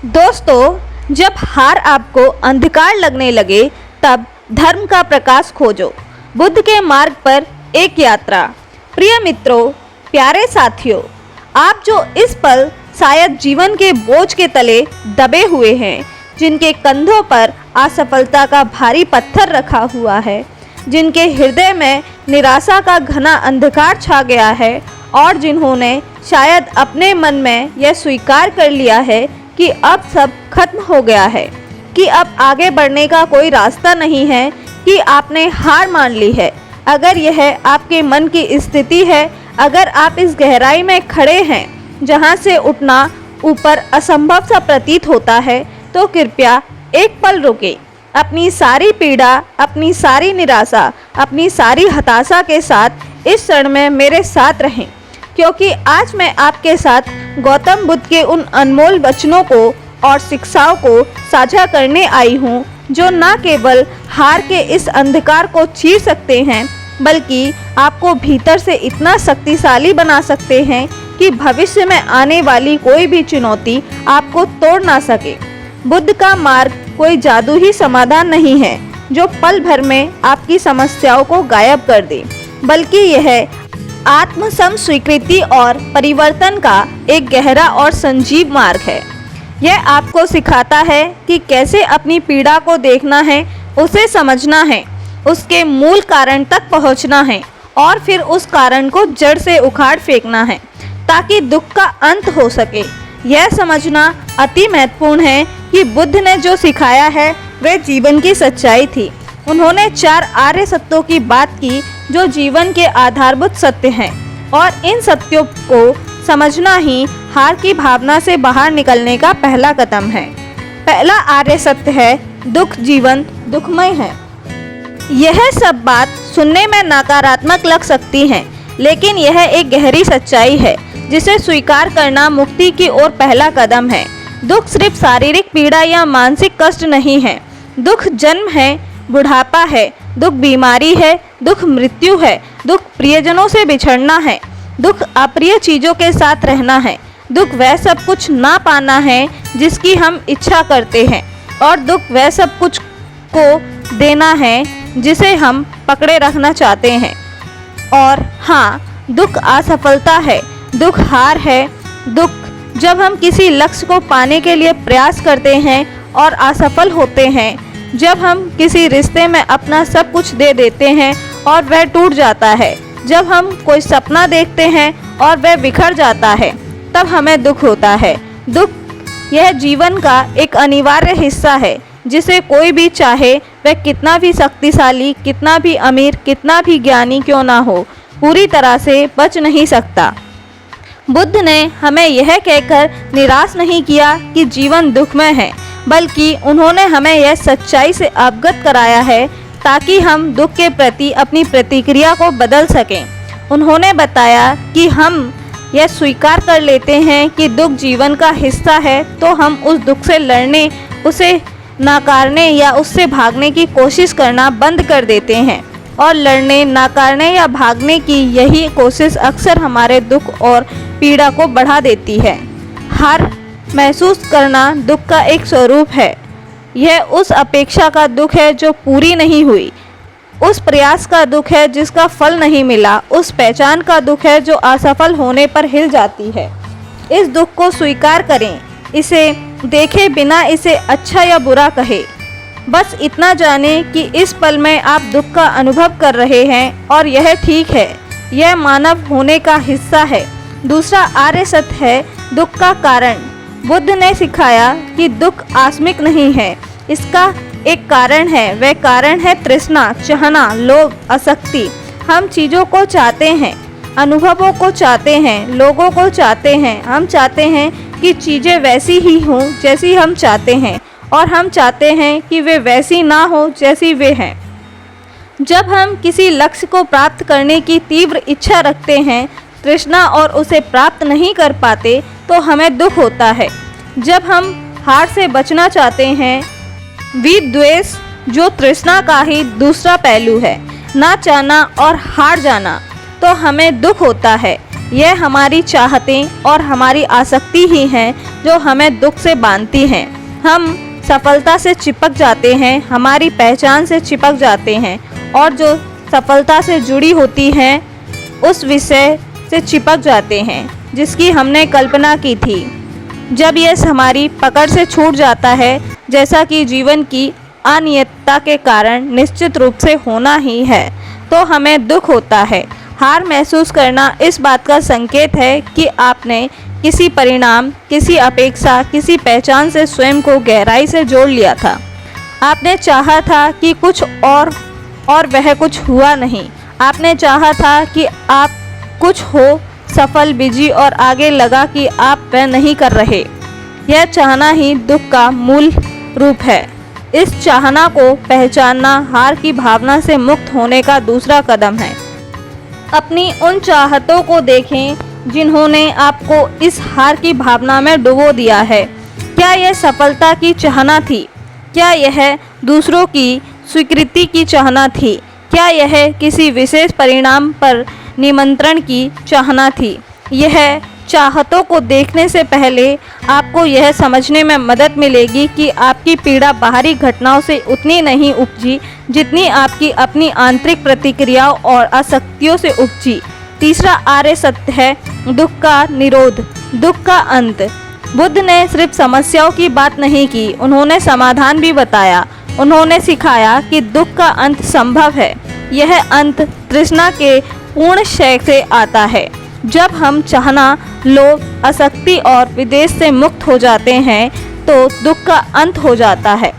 दोस्तों, जब हार आपको अंधकार लगने लगे तब धर्म का प्रकाश खोजो। बुद्ध के मार्ग पर एक यात्रा। प्रिय मित्रों, प्यारे साथियों, आप जो इस पल शायद जीवन के बोझ के तले दबे हुए हैं, जिनके कंधों पर असफलता का भारी पत्थर रखा हुआ है, जिनके हृदय में निराशा का घना अंधकार छा गया है और जिन्होंने शायद अपने मन में यह स्वीकार कर लिया है कि अब सब खत्म हो गया है, कि अब आगे बढ़ने का कोई रास्ता नहीं है, कि आपने हार मान ली है। अगर यह आपके मन की स्थिति है, अगर आप इस गहराई में खड़े हैं जहां से उठना ऊपर असंभव सा प्रतीत होता है, तो कृपया एक पल रुकें। अपनी सारी पीड़ा, अपनी सारी निराशा, अपनी सारी हताशा के साथ इस क्षण में मेरे साथ रहें, क्योंकि आज मैं आपके साथ गौतम बुद्ध के उन अनमोल वचनों को और शिक्षाओं को साझा करने आई हूँ, जो न केवल हार के इस अंधकार को चीर सकते हैं, बल्कि आपको भीतर से इतना शक्तिशाली बना सकते हैं कि भविष्य में आने वाली कोई भी चुनौती आपको तोड़ ना सके। बुद्ध का मार्ग कोई जादू ही समाधान नहीं है जो पल भर में आपकी समस्याओं को गायब कर दे, बल्कि यह आत्मसम स्वीकृति और परिवर्तन का एक गहरा और संजीव मार्ग है। यह आपको सिखाता है कि कैसे अपनी पीड़ा को देखना है, उसे समझना है, उसके मूल कारण तक पहुंचना है और फिर उस कारण को जड़ से उखाड़ फेंकना है ताकि दुख का अंत हो सके। यह समझना अति महत्वपूर्ण है कि बुद्ध ने जो सिखाया है वह जीवन की सच्चाई थी। उन्होंने 4 आर्य सत्यों की बात की जो जीवन के आधारभूत सत्य हैं, और इन सत्यों को समझना ही हार की भावना से बाहर निकलने का पहला कदम है। पहला आर्य सत्य है, दुख जीवन दुखमय है। यह सब बात सुनने में नकारात्मक लग सकती है, लेकिन यह एक गहरी सच्चाई है जिसे स्वीकार करना मुक्ति की ओर पहला कदम है। दुख सिर्फ शारीरिक पीड़ा या मानसिक कष्ट नहीं है। दुख जन्म है, बुढ़ापा है, दुख बीमारी है, दुख मृत्यु है, दुख प्रियजनों से बिछड़ना है, दुख अप्रिय चीज़ों के साथ रहना है, दुख वह सब कुछ ना पाना है जिसकी हम इच्छा करते हैं, और दुख वह सब कुछ को देना है जिसे हम पकड़े रखना चाहते हैं। और हाँ, दुख असफलता है, दुख हार है। दुख जब हम किसी लक्ष्य को पाने के लिए प्रयास करते हैं और असफल होते हैं, जब हम किसी रिश्ते में अपना सब कुछ दे देते हैं और वह टूट जाता है, जब हम कोई सपना देखते हैं और वह बिखर जाता है, तब हमें दुख होता है। दुख यह जीवन का एक अनिवार्य हिस्सा है जिसे कोई भी चाहे वह कितना भी शक्तिशाली, कितना भी अमीर, कितना भी ज्ञानी क्यों ना हो, पूरी तरह से बच नहीं सकता। बुद्ध ने हमें यह कहकर निराश नहीं किया कि जीवन दुखमय है, बल्कि उन्होंने हमें यह सच्चाई से अवगत कराया है ताकि हम दुख के प्रति अपनी प्रतिक्रिया को बदल सकें। उन्होंने बताया कि हम यह स्वीकार कर लेते हैं कि दुख जीवन का हिस्सा है, तो हम उस दुख से लड़ने, उसे नकारने या उससे भागने की कोशिश करना बंद कर देते हैं। और लड़ने, नकारने या भागने की यही कोशिश अक्सर हमारे दुख और पीड़ा को बढ़ा देती है। हार महसूस करना दुख का एक स्वरूप है। यह उस अपेक्षा का दुख है जो पूरी नहीं हुई, उस प्रयास का दुख है जिसका फल नहीं मिला, उस पहचान का दुख है जो असफल होने पर हिल जाती है। इस दुख को स्वीकार करें, इसे देखे बिना इसे अच्छा या बुरा कहे। बस इतना जाने कि इस पल में आप दुख का अनुभव कर रहे हैं और यह ठीक है, यह मानव होने का हिस्सा है। दूसरा आर्य सत्य है, दुख का कारण। बुद्ध ने सिखाया कि दुख आकस्मिक नहीं है, इसका एक कारण है। वह कारण है तृष्णा, चाहना, लोभ, आसक्ति। हम चीज़ों को चाहते हैं, अनुभवों को चाहते हैं, लोगों को चाहते हैं। हम चाहते हैं कि चीज़ें वैसी ही हों जैसी हम चाहते हैं, और हम चाहते हैं कि वे वैसी ना हो जैसी वे हैं। जब हम किसी लक्ष्य को प्राप्त करने की तीव्र इच्छा रखते हैं, तृष्णा, और उसे प्राप्त नहीं कर पाते, तो हमें दुख होता है। जब हम हार से बचना चाहते हैं, विद्वेष, जो तृष्णा का ही दूसरा पहलू है, ना चाहना और हार जाना, तो हमें दुख होता है। यह हमारी चाहतें और हमारी आसक्ति ही हैं जो हमें दुख से बांधती हैं। हम सफलता से चिपक जाते हैं, हमारी पहचान से चिपक जाते हैं और जो सफलता से जुड़ी होती हैं उस विषय से चिपक जाते हैं जिसकी हमने कल्पना की थी। जब यह हमारी पकड़ से छूट जाता है, जैसा कि जीवन की अनियमितता के कारण निश्चित रूप से होना ही है, तो हमें दुख होता है। हार महसूस करना इस बात का संकेत है कि आपने किसी परिणाम, किसी अपेक्षा, किसी पहचान से स्वयं को गहराई से जोड़ लिया था। आपने चाहा था कि कुछ और वह कुछ हुआ नहीं। आपने चाहा था कि आप कुछ हो सफल, बिजी और आगे लगा कि आप वह नहीं कर रहे। यह चाहना ही दुख का मूल रूप है। इस चाहना को पहचानना हार की भावना से मुक्त होने का दूसरा कदम है। अपनी उन चाहतों को देखें जिन्होंने आपको इस हार की भावना में डुबो दिया है। क्या यह सफलता की चाहना थी? क्या यह दूसरों की स्वीकृति की चाहना थी? क्या यह किसी विशेष परिणाम पर निमंत्रण की चाहना थी? यह चाहतों को देखने से पहले आपको यह समझने में मदद मिलेगी कि आपकी पीड़ा बाहरी घटनाओं से उतनी नहीं उपजी जितनी आपकी अपनी आंतरिक प्रतिक्रियाओं और आसक्तियों से उपजी। तीसरा आर्य सत्य है दुख का निरोध, दुख का अंत। बुद्ध ने सिर्फ समस्याओं की बात नहीं की, उन्होंने समाधान भी बताया। उन्होंने सिखाया कि दुख का अंत संभव है। यह अंत तृष्णा के पूर्ण क्षय से आता है। जब हम चाहना, लोभ, आसक्ति और विदेश से मुक्त हो जाते हैं तो दुख का अंत हो जाता है।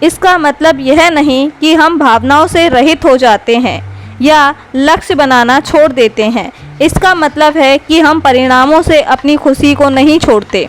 इसका मतलब यह नहीं कि हम भावनाओं से रहित हो जाते हैं या लक्ष्य बनाना छोड़ देते हैं। इसका मतलब है कि हम परिणामों से अपनी खुशी को नहीं छोड़ते।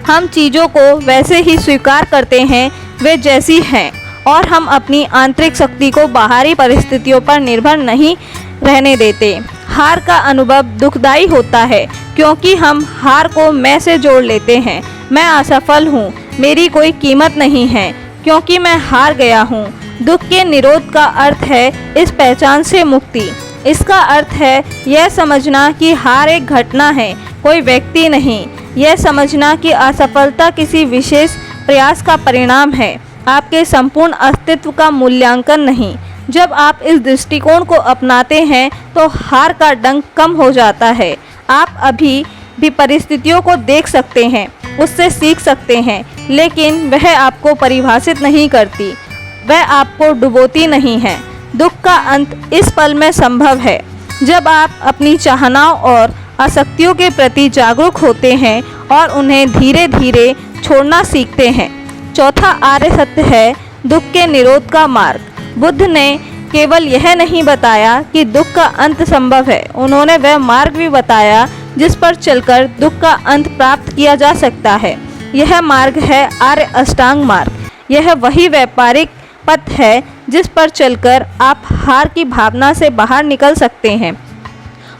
हम चीज़ों को वैसे ही स्वीकार करते हैं वे जैसी हैं और हम अपनी आंतरिक शक्ति को बाहरी परिस्थितियों पर निर्भर नहीं रहने देते। हार का अनुभव दुखदाई होता है क्योंकि हम हार को मैं से जोड़ लेते हैं। मैं असफल हूँ, मेरी कोई कीमत नहीं है क्योंकि मैं हार गया हूँ। दुख के निरोध का अर्थ है इस पहचान से मुक्ति। इसका अर्थ है यह समझना कि हार एक घटना है, कोई व्यक्ति नहीं। यह समझना कि असफलता किसी विशेष प्रयास का परिणाम है, आपके संपूर्ण अस्तित्व का मूल्यांकन नहीं। जब आप इस दृष्टिकोण को अपनाते हैं तो हार का डंक कम हो जाता है। आप अभी भी परिस्थितियों को देख सकते हैं, उससे सीख सकते हैं, लेकिन वह आपको परिभाषित नहीं करती, वह आपको डुबोती नहीं है। दुख का अंत इस पल में संभव है जब आप अपनी चाहनाओं और आसक्तियों के प्रति जागरूक होते हैं और उन्हें धीरे धीरे छोड़ना सीखते हैं। चौथा आर्य सत्य है दुख के निरोध का मार्ग। बुद्ध ने केवल यह नहीं बताया कि दुख का अंत संभव है, उन्होंने वह मार्ग भी बताया जिस पर चलकर दुख का अंत प्राप्त किया जा सकता है। यह मार्ग है आर्य अष्टांग मार्ग। यह वही व्यापारिक पथ है जिस पर चलकर आप हार की भावना से बाहर निकल सकते हैं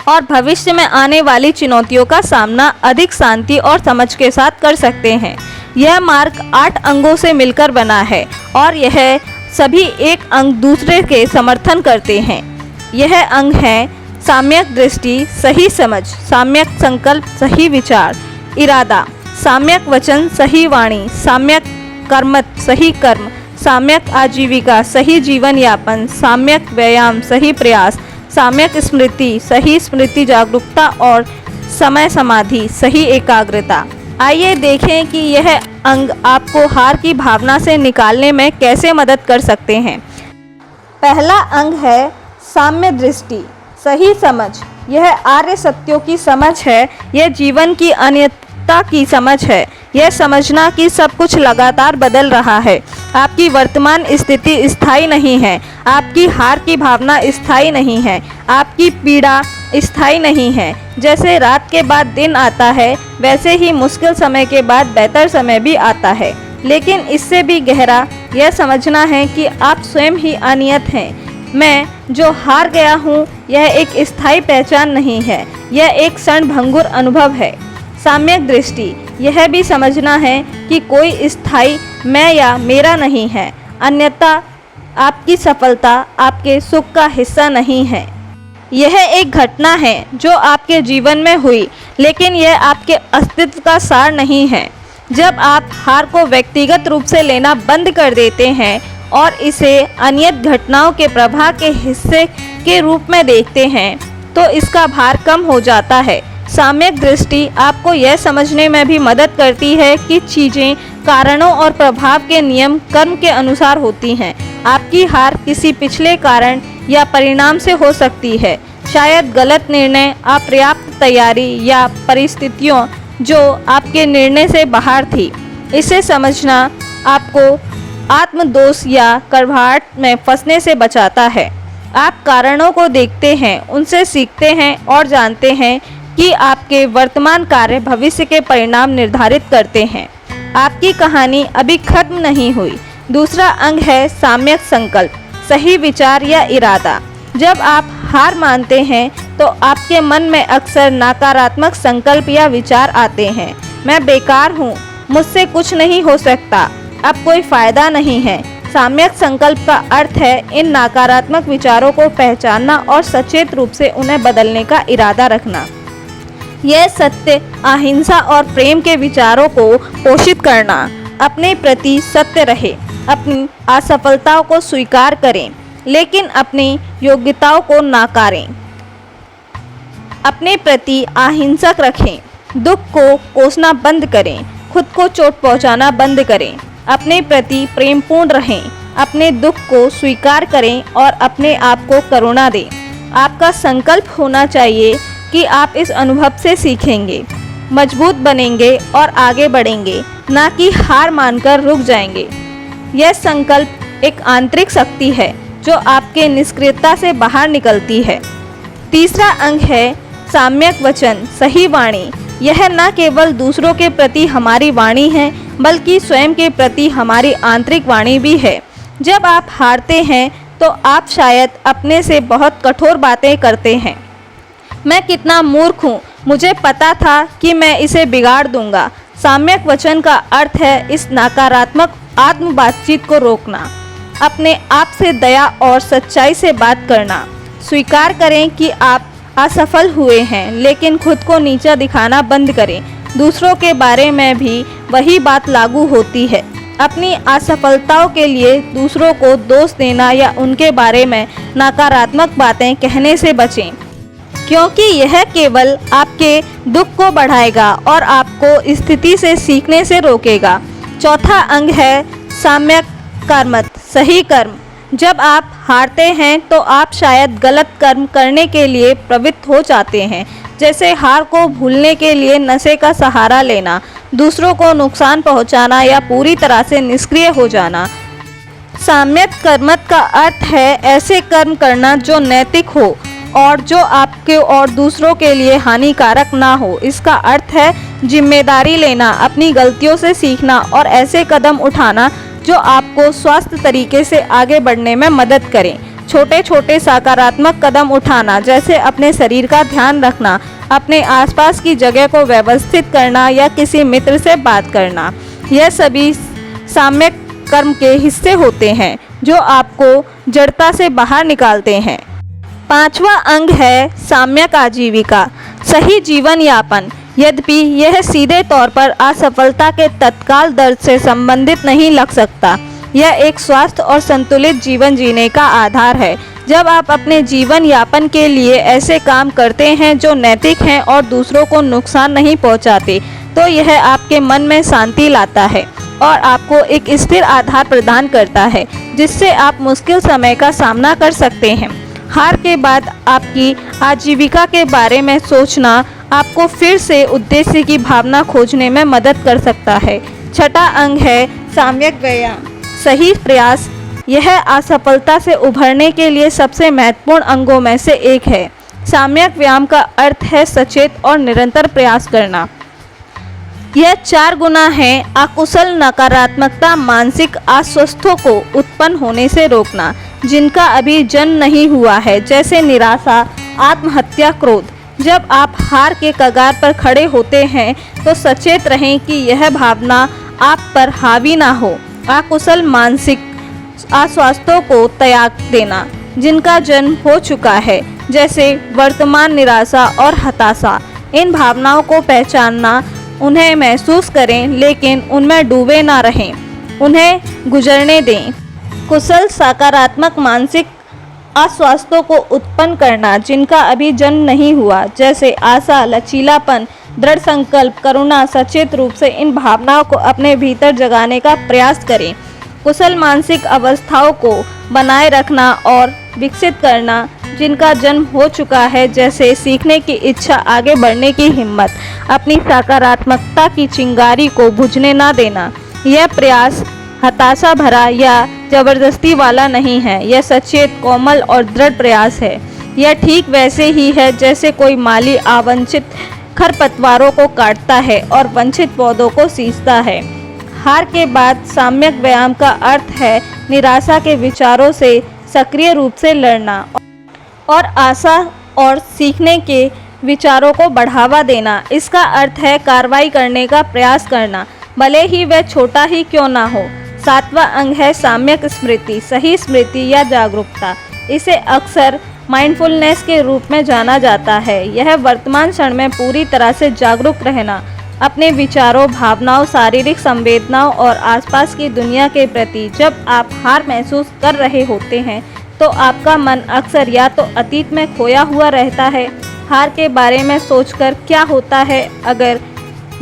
और भविष्य में आने वाली चुनौतियों का सामना अधिक शांति और समझ के साथ कर सकते हैं। यह मार्ग 8 अंगों से मिलकर बना है और यह सभी एक अंग दूसरे के समर्थन करते हैं। यह अंग है साम्यक दृष्टि, सही समझ, साम्यक संकल्प, सही विचार, इरादा, साम्यक वचन, सही वाणी, साम्यक कर्म, सही कर्म, साम्यक आजीविका, सही जीवन यापन, साम्यक व्यायाम, सही प्रयास, साम्यक स्मृति, सही स्मृति जागरूकता और समय समाधि, सही एकाग्रता। आइए देखें कि यह अंग आपको हार की भावना से निकालने में कैसे मदद कर सकते हैं। पहला अंग है साम्य दृष्टि, सही समझ। यह आर्य सत्यों की समझ है, यह जीवन की अनियमितता की समझ है। यह समझना कि सब कुछ लगातार बदल रहा है, आपकी वर्तमान स्थिति स्थायी नहीं है, आपकी हार की भावना स्थायी नहीं है, आपकी पीड़ा स्थायी नहीं है। जैसे रात के बाद दिन आता है वैसे ही मुश्किल समय के बाद बेहतर समय भी आता है। लेकिन इससे भी गहरा यह समझना है कि आप स्वयं ही अनियत हैं। मैं जो हार गया हूँ यह एक स्थायी पहचान नहीं है, यह एक क्षणभंगुर अनुभव है। साम्यक दृष्टि यह भी समझना है कि कोई स्थायी मैं या मेरा नहीं है, अन्यथा आपकी सफलता आपके सुख का हिस्सा नहीं है। यह एक घटना है जो आपके जीवन में हुई, लेकिन यह आपके अस्तित्व का सार नहीं है। जब आप हार को व्यक्तिगत रूप से लेना बंद कर देते हैं और इसे अनियत घटनाओं के प्रवाह के हिस्से के रूप में देखते हैं, तो इसका भार कम हो जाता है। साम्यक दृष्टि आपको यह समझने में भी मदद करती है कि चीज़ें कारणों और प्रभाव के नियम कर्म के अनुसार होती हैं। आपकी हार किसी पिछले कारण या परिणाम से हो सकती है, शायद गलत निर्णय, अपर्याप्त तैयारी या परिस्थितियों जो आपके निर्णय से बाहर थी। इसे समझना आपको आत्मदोष या कड़वाहट में फंसने से बचाता है। आप कारणों को देखते हैं, उनसे सीखते हैं और जानते हैं कि आपके वर्तमान कार्य भविष्य के परिणाम निर्धारित करते हैं। आपकी कहानी अभी खत्म नहीं हुई। दूसरा अंग है साम्यक संकल्प, सही विचार या इरादा। जब आप हार मानते हैं तो आपके मन में अक्सर नकारात्मक संकल्प या विचार आते हैं। मैं बेकार हूँ, मुझसे कुछ नहीं हो सकता, अब कोई फायदा नहीं है। साम्यक संकल्प का अर्थ है इन नकारात्मक विचारों को पहचानना और सचेत रूप से उन्हें बदलने का इरादा रखना। यह सत्य, अहिंसा और प्रेम के विचारों को पोषित करना। अपने प्रति सत्य रहे, अपनी असफलताओं को स्वीकार करें, लेकिन अपनी योग्यताओं को नकारें। अपने प्रति अहिंसक रखें, दुख को कोसना बंद करें, खुद को चोट पहुंचाना बंद करें। अपने प्रति प्रेमपूर्ण रहें, अपने दुख को स्वीकार करें और अपने आप को करुणा दें। आपका संकल्प होना चाहिए कि आप इस अनुभव से सीखेंगे, मजबूत बनेंगे और आगे बढ़ेंगे, ना कि हार मानकर रुक जाएंगे। यह संकल्प एक आंतरिक शक्ति है जो आपके निष्क्रियता से बाहर निकलती है। तीसरा अंग है साम्यक वचन, सही वाणी। यह न केवल दूसरों के प्रति हमारी वाणी है, बल्कि स्वयं के प्रति हमारी आंतरिक वाणी भी है। जब आप हारते हैं तो आप शायद अपने से बहुत कठोर बातें करते हैं। मैं कितना मूर्ख हूँ, मुझे पता था कि मैं इसे बिगाड़ दूंगा। साम्यक वचन का अर्थ है इस नकारात्मक आत्म बातचीत को रोकना, अपने आप से दया और सच्चाई से बात करना। स्वीकार करें कि आप असफल हुए हैं, लेकिन खुद को नीचा दिखाना बंद करें। दूसरों के बारे में भी वही बात लागू होती है। अपनी असफलताओं के लिए दूसरों को दोष देना या उनके बारे में नकारात्मक बातें कहने से बचें, क्योंकि यह केवल आपके दुख को बढ़ाएगा और आपको स्थिति से सीखने से रोकेगा। चौथा अंग है साम्यक कर्मठ, सही कर्म। जब आप हारते हैं तो आप शायद गलत कर्म करने के लिए प्रवृत्त हो जाते हैं, जैसे हार को भूलने के लिए नशे का सहारा लेना, दूसरों को नुकसान पहुंचाना या पूरी तरह से निष्क्रिय हो जाना। साम्यक कर्मठ का अर्थ है ऐसे कर्म करना जो नैतिक हो और जो आपके और दूसरों के लिए हानिकारक ना हो। इसका अर्थ है जिम्मेदारी लेना, अपनी गलतियों से सीखना और ऐसे कदम उठाना जो आपको स्वस्थ तरीके से आगे बढ़ने में मदद करें। छोटे छोटे सकारात्मक कदम उठाना, जैसे अपने शरीर का ध्यान रखना, अपने आसपास की जगह को व्यवस्थित करना या किसी मित्र से बात करना, यह सभी साम्यक कर्म के हिस्से होते हैं जो आपको जड़ता से बाहर निकालते हैं। पांचवा अंग है साम्यक आजीविका, सही जीवन यापन। यद्यपि यह सीधे तौर पर असफलता के तत्काल दर्द से संबंधित नहीं लग सकता, यह एक स्वस्थ और संतुलित जीवन जीने का आधार है। जब आप अपने जीवन यापन के लिए ऐसे काम करते हैं जो नैतिक हैं और दूसरों को नुकसान नहीं पहुंचाते, तो यह आपके मन में शांति लाता है और आपको एक स्थिर आधार प्रदान करता है, जिससे आप मुश्किल समय का सामना कर सकते हैं। हार के बाद आपकी आजीविका के बारे में सोचना आपको फिर से उद्देश्य की भावना खोजने में मदद कर सकता है। छठा अंग है साम्यक व्यायाम, सही प्रयास। यह असफलता से उभरने के लिए सबसे महत्वपूर्ण अंगों में से एक है। साम्यक व्यायाम का अर्थ है सचेत और निरंतर प्रयास करना। यह 4 गुना है अकुशल नकारात्मकता, मानसिक अस्वस्थों को उत्पन्न होने से रोकना, जिनका अभी जन्म नहीं हुआ है, जैसे निराशा, आत्महत्या, क्रोध। जब आप हार के कगार पर खड़े होते हैं तो सचेत रहें कि यह भावना आप पर हावी ना हो। अकुशल मानसिक अस्वास्थ्यों को त्याग देना, जिनका जन्म हो चुका है, जैसे वर्तमान निराशा और हताशा। इन भावनाओं को पहचानना, उन्हें महसूस करें लेकिन उनमें डूबे ना रहें, उन्हें गुजरने दें। कुशल सकारात्मक मानसिक अस्वास्थ्यों को उत्पन्न करना जिनका अभी जन्म नहीं हुआ, जैसे आशा, लचीलापन, दृढ़ संकल्प, करुणा। सचेत रूप से इन भावनाओं को अपने भीतर जगाने का प्रयास करें। कुशल मानसिक अवस्थाओं को बनाए रखना और विकसित करना जिनका जन्म हो चुका है, जैसे सीखने की इच्छा, आगे बढ़ने की हिम्मत, अपनी सकारात्मकता की चिंगारी को बुझने ना देना। यह प्रयास हताशा भरा या जबरदस्ती वाला नहीं है, यह सचेत, कोमल और दृढ़ प्रयास है। यह ठीक वैसे ही है जैसे कोई माली अवांछित खरपतवारों को काटता है और वंचित पौधों को सींचता है। हार के बाद साम्यक व्यायाम का अर्थ है निराशा के विचारों से सक्रिय रूप से लड़ना और आशा और सीखने के विचारों को बढ़ावा देना। इसका अर्थ है कार्रवाई करने का प्रयास करना, भले ही वह छोटा ही क्यों ना हो। 7वां अंग है साम्यक स्मृति, सही स्मृति या जागरूकता। इसे अक्सर माइंडफुलनेस के रूप में जाना जाता है। यह वर्तमान क्षण में पूरी तरह से जागरूक रहना, अपने विचारों, भावनाओं, शारीरिक संवेदनाओं और आसपास की दुनिया के प्रति। जब आप हार महसूस कर रहे होते हैं तो आपका मन अक्सर या तो अतीत में खोया हुआ रहता है, हार के बारे में सोचकर क्या होता है अगर,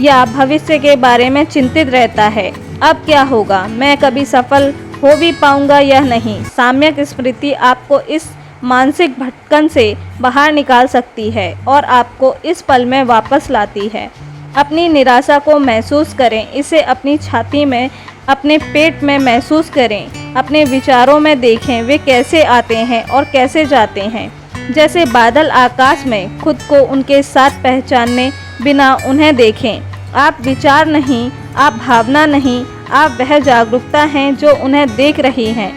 या भविष्य के बारे में चिंतित रहता है, अब क्या होगा, मैं कभी सफल हो भी पाऊंगा या नहीं। साम्यक स्मृति आपको इस मानसिक भटकन से बाहर निकाल सकती है और आपको इस पल में वापस लाती है। अपनी निराशा को महसूस करें, इसे अपनी छाती में, अपने पेट में महसूस करें, अपने विचारों में देखें वे कैसे आते हैं और कैसे जाते हैं। जैसे बादल आकाश में, खुद को उनके साथ पहचाने बिना उन्हें देखें। आप विचार नहीं, आप भावना नहीं, आप वह जागरूकता हैं जो उन्हें देख रही हैं।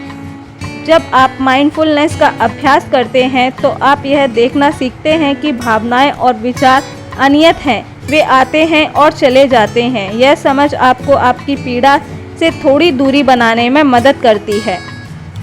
जब आप माइंडफुलनेस का अभ्यास करते हैं तो आप यह देखना सीखते हैं कि भावनाएं और विचार अनियत हैं, वे आते हैं और चले जाते हैं। यह समझ आपको आपकी पीड़ा से थोड़ी दूरी बनाने में मदद करती है,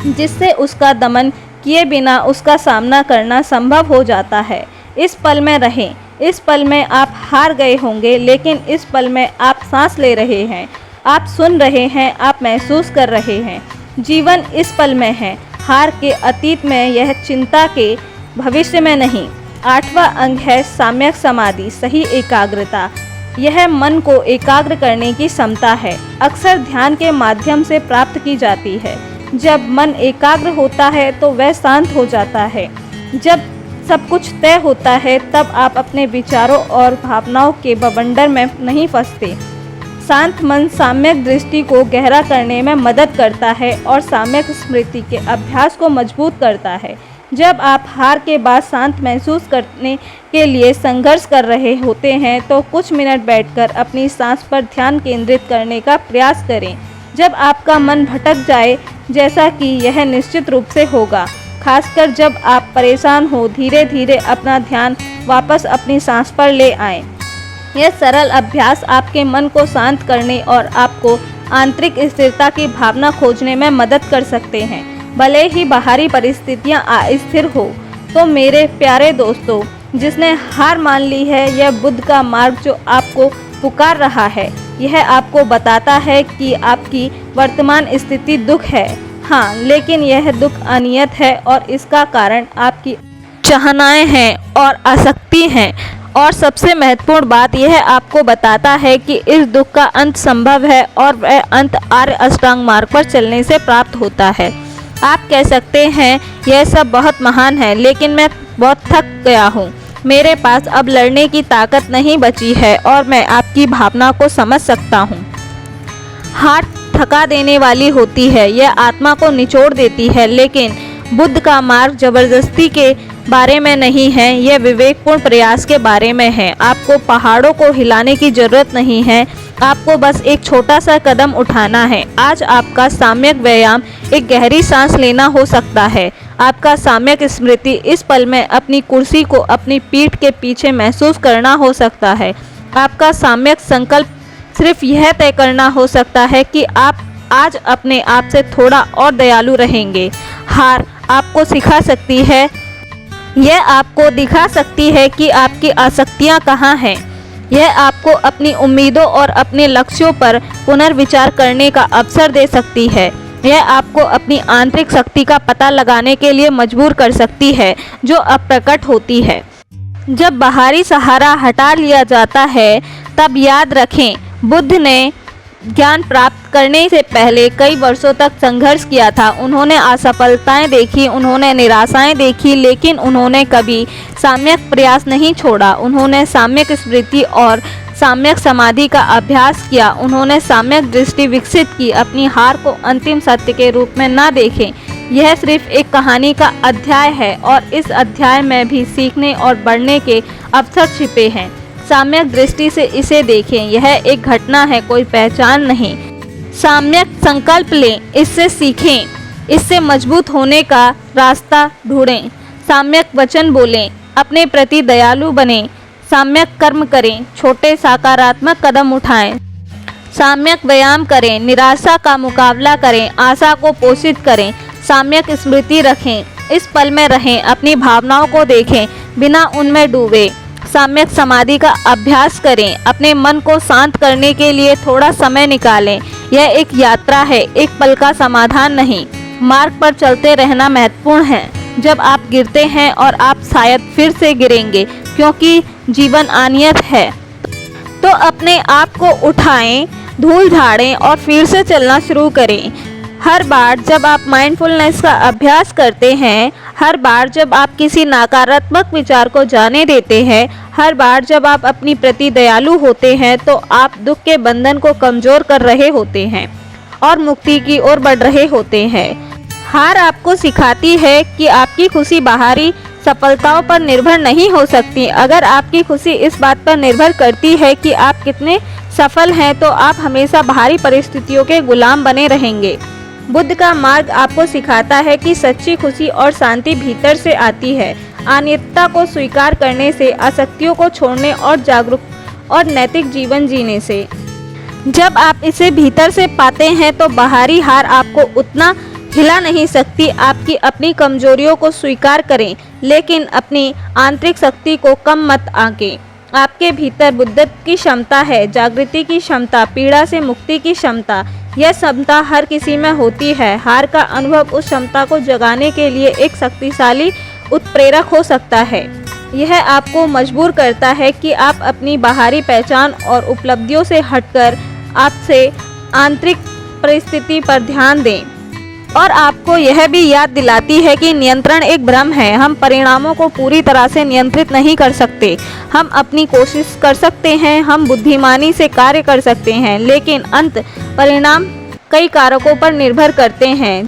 जिससे उसका दमन किए बिना उसका सामना करना संभव हो जाता है। इस पल में रहें। इस पल में आप हार गए होंगे, लेकिन इस पल में आप सांस ले रहे हैं, आप सुन रहे हैं, आप महसूस कर रहे हैं। जीवन इस पल में है, हार के अतीत में, यह चिंता के भविष्य में नहीं। 8वां अंग है साम्यक समाधि, सही एकाग्रता। यह मन को एकाग्र करने की क्षमता है, अक्सर ध्यान के माध्यम से प्राप्त की जाती है। जब मन एकाग्र होता है तो वह शांत हो जाता है। जब सब कुछ तय होता है तब आप अपने विचारों और भावनाओं के बवंडर में नहीं फंसते। शांत मन साम्यक दृष्टि को गहरा करने में मदद करता है और साम्यक स्मृति के अभ्यास को मजबूत करता है। जब आप हार के बाद शांत महसूस करने के लिए संघर्ष कर रहे होते हैं तो कुछ मिनट बैठकर अपनी सांस पर ध्यान केंद्रित करने का प्रयास करें। जब आपका मन भटक जाए, जैसा कि यह निश्चित रूप से होगा, खासकर जब आप परेशान हो, धीरे धीरे अपना ध्यान वापस अपनी सांस पर ले आएं। यह सरल अभ्यास आपके मन को शांत करने और आपको आंतरिक स्थिरता की भावना खोजने में मदद कर सकते हैं, भले ही बाहरी परिस्थितियां अस्थिर हो। तो मेरे प्यारे दोस्तों, जिसने हार मान ली है, यह बुद्ध का मार्ग जो आपको पुकार रहा है, यह आपको बताता है कि आपकी वर्तमान स्थिति दुख है, हाँ, लेकिन यह दुख अनियत है और इसका कारण आपकी चाहनाएं हैं और आसक्ति हैं। और सबसे महत्वपूर्ण बात यह आपको बताता है कि इस दुख का अंत संभव है और वह अंत आर्य अष्टांग मार्ग पर चलने से प्राप्त होता है। आप कह सकते हैं यह सब बहुत महान है, लेकिन मैं बहुत थक गया हूँ, मेरे पास अब लड़ने की ताकत नहीं बची है और मैं आपकी भावना को समझ सकता हूँ। हार थका देने वाली होती है, यह आत्मा को निचोड़ देती है, लेकिन बुद्ध का मार्ग जबरदस्ती के बारे में नहीं है, यह विवेकपूर्ण प्रयास के बारे में है। आपको पहाड़ों को हिलाने की जरूरत नहीं है, आपको बस एक छोटा सा कदम उठाना है। आज आपका साम्यक व्यायाम एक गहरी सांस लेना हो सकता है। आपका साम्यक स्मृति इस पल में अपनी कुर्सी को अपनी पीठ के पीछे महसूस करना हो सकता है। आपका साम्यक संकल्प सिर्फ यह तय करना हो सकता है कि आप आज अपने आप से थोड़ा और दयालु रहेंगे। हार आपको सिखा सकती है यह आपको दिखा सकती है कि आपकी आसक्तियां कहाँ हैं। यह आपको अपनी उम्मीदों और अपने लक्ष्यों पर पुनर्विचार करने का अवसर दे सकती है। यह आपको अपनी आंतरिक शक्ति का पता लगाने के लिए मजबूर कर सकती है जो अप्रकट होती है। जब बाहरी सहारा हटा लिया जाता है तब याद रखें, बुद्ध ने ज्ञान प्राप्त करने से पहले कई वर्षों तक संघर्ष किया था। उन्होंने असफलताएं देखी, उन्होंने निराशाएं देखी, लेकिन उन्होंने कभी सम्यक प्रयास नहीं छोड़ा। उन्होंने सम्यक स्मृति और सम्यक समाधि का अभ्यास किया। उन्होंने सम्यक दृष्टि विकसित की। अपनी हार को अंतिम सत्य के रूप में न देखें। यह सिर्फ एक कहानी का अध्याय है और इस अध्याय में भी सीखने और बढ़ने के अवसर छिपे हैं। सम्यक दृष्टि से इसे देखें। यह एक घटना है, कोई पहचान नहीं। सम्यक संकल्प लें, इससे सीखें, इससे मजबूत होने का रास्ता ढूंढें। सम्यक वचन बोलें, अपने प्रति दयालु बनें। सम्यक कर्म करें, छोटे सकारात्मक कदम उठाएं। सम्यक व्यायाम करें, निराशा का मुकाबला करें, आशा को पोषित करें। सम्यक स्मृति रखें, इस पल में रहें, अपनी भावनाओं को देखें, बिना उनमें डूबे। सम्यक समाधि का अभ्यास करें, अपने मन को शांत करने के लिए थोड़ा समय निकालें। यह एक यात्रा है, एक पल का समाधान नहीं। मार्ग पर चलते रहना महत्वपूर्ण है। जब आप गिरते हैं और आप शायद फिर से गिरेंगे, क्योंकि जीवन अनियत है, तो अपने आप को उठाएं, धूल झाड़ें और फिर से चलना शुरू करें। हर बार जब आप माइंडफुलनेस का अभ्यास करते हैं, हर बार जब आप किसी नकारात्मक विचार को जाने देते हैं, हर बार जब आप अपनी प्रति दयालु होते हैं, तो आप दुख के बंधन को कमजोर कर रहे होते हैं और मुक्ति की ओर बढ़ रहे होते हैं। हार आपको सिखाती है कि आपकी खुशी बाहरी सफलताओं पर निर्भर नहीं हो सकती। अगर आपकी खुशी इस बात पर निर्भर करती है कि आप कितने सफल हैं, तो आप हमेशा बाहरी परिस्थितियों के गुलाम बने रहेंगे। बुद्ध का मार्ग आपको सिखाता है कि सच्ची खुशी और शांति भीतर से आती है, अनित्यता को स्वीकार करने से, आसक्तियों को छोड़ने और जागरूक और नैतिक जीवन जीने से। जब आप इसे भीतर से पाते हैं तो बाहरी हार आपको उतना हिला नहीं सकती। आपकी अपनी कमजोरियों को स्वीकार करें, लेकिन अपनी आंतरिक शक्ति को कम मत आंकें। आपके भीतर बुद्धत्व की क्षमता है, जागृति की क्षमता, पीड़ा से मुक्ति की क्षमता। यह क्षमता हर किसी में होती है। हार का अनुभव उस क्षमता को जगाने के लिए एक शक्तिशाली उत्प्रेरक हो सकता है। यह आपको मजबूर करता है कि आप अपनी बाहरी पहचान और उपलब्धियों से हटकर आपसे आंतरिक परिस्थिति पर ध्यान दें, और आपको यह भी याद दिलाती है कि नियंत्रण एक भ्रम है। हम परिणामों को पूरी तरह से नियंत्रित नहीं कर सकते। हम अपनी कोशिश कर सकते हैं, हम बुद्धिमानी से कार्य कर सकते हैं, लेकिन अंत परिणाम कई कारकों पर निर्भर करते हैं,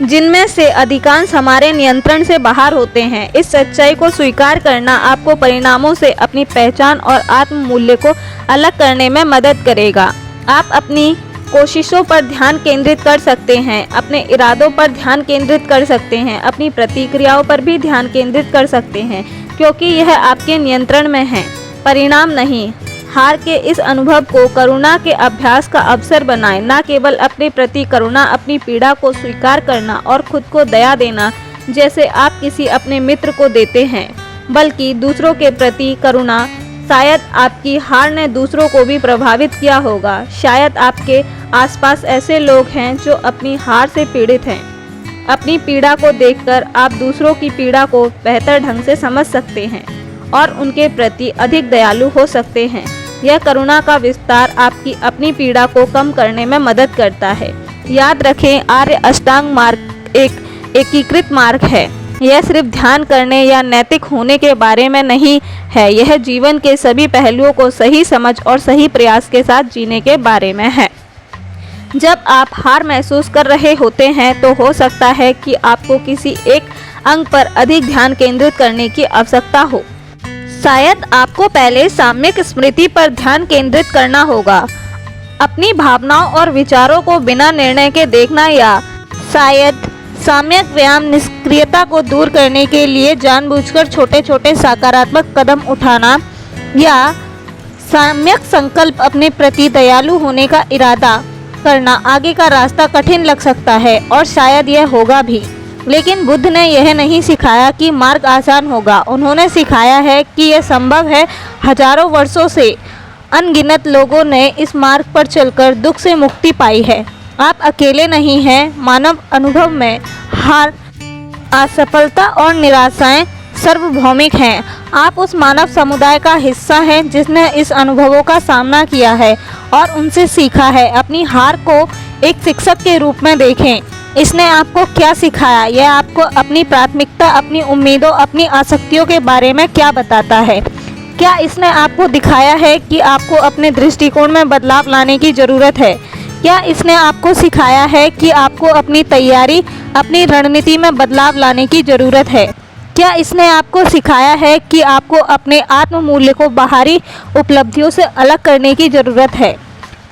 जिनमें से अधिकांश हमारे नियंत्रण से बाहर होते हैं। इस सच्चाई को स्वीकार करना आपको परिणामों से अपनी पहचान और आत्म मूल्य को अलग करने में मदद करेगा। आप अपनी कोशिशों पर ध्यान केंद्रित कर सकते हैं, अपने इरादों पर ध्यान केंद्रित कर सकते हैं, अपनी प्रतिक्रियाओं पर भी ध्यान केंद्रित कर सकते हैं, क्योंकि यह आपके नियंत्रण में है, परिणाम नहीं। हार के इस अनुभव को करुणा के अभ्यास का अवसर बनाएं। न केवल अपने प्रति करुणा, अपनी पीड़ा को स्वीकार करना और खुद को दया देना जैसे आप किसी अपने मित्र को देते हैं, बल्कि दूसरों के प्रति करुणा। शायद आपकी हार ने दूसरों को भी प्रभावित किया होगा। शायद आपके आसपास ऐसे लोग हैं जो अपनी हार से पीड़ित हैं। अपनी पीड़ा को देखकर आप दूसरों की पीड़ा को बेहतर ढंग से समझ सकते हैं और उनके प्रति अधिक दयालु हो सकते हैं। यह करुणा का विस्तार आपकी अपनी पीड़ा को कम करने में मदद करता है। याद रखें, आर्य अष्टांग मार्ग एक एकीकृत मार्ग है। यह सिर्फ ध्यान करने या नैतिक होने के बारे में नहीं है, यह जीवन के सभी पहलुओं को सही समझ और सही प्रयास के साथ जीने के बारे में है। जब आप हार महसूस कर रहे होते हैं तो हो सकता है कि आपको किसी एक अंग पर अधिक ध्यान केंद्रित करने की आवश्यकता हो। शायद आपको पहले साम्यक स्मृति पर ध्यान केंद्रित करना होगा, अपनी भावनाओं और विचारों को बिना निर्णय के देखना, या शायद साम्यक व्यायाम निष्क्रियता को दूर करने के लिए जानबूझकर छोटे छोटे सकारात्मक कदम उठाना, या साम्यक संकल्प अपने प्रति दयालु होने का इरादा करना। आगे का रास्ता कठिन लग सकता है और शायद यह होगा भी, लेकिन बुद्ध ने यह नहीं सिखाया कि मार्ग आसान होगा। उन्होंने सिखाया है कि यह संभव है। हजारों वर्षों से अनगिनत लोगों ने इस मार्ग पर चलकर दुख से मुक्ति पाई है। आप अकेले नहीं हैं। मानव अनुभव में हार, असफलता और निराशाएं सार्वभौमिक हैं। आप उस मानव समुदाय का हिस्सा हैं जिसने इस अनुभवों का सामना किया है और उनसे सीखा है। अपनी हार को एक शिक्षक के रूप में देखें। इसने आपको क्या सिखाया? यह आपको अपनी प्राथमिकता, अपनी उम्मीदों, अपनी आसक्तियों के बारे में क्या बताता है? क्या इसने आपको दिखाया है कि आपको अपने दृष्टिकोण में बदलाव लाने की ज़रूरत है? क्या इसने आपको सिखाया है कि आपको अपनी तैयारी, अपनी रणनीति में बदलाव लाने की ज़रूरत है? क्या इसने आपको सिखाया है कि आपको अपने आत्म मूल्य को बाहरी उपलब्धियों से अलग करने की ज़रूरत है?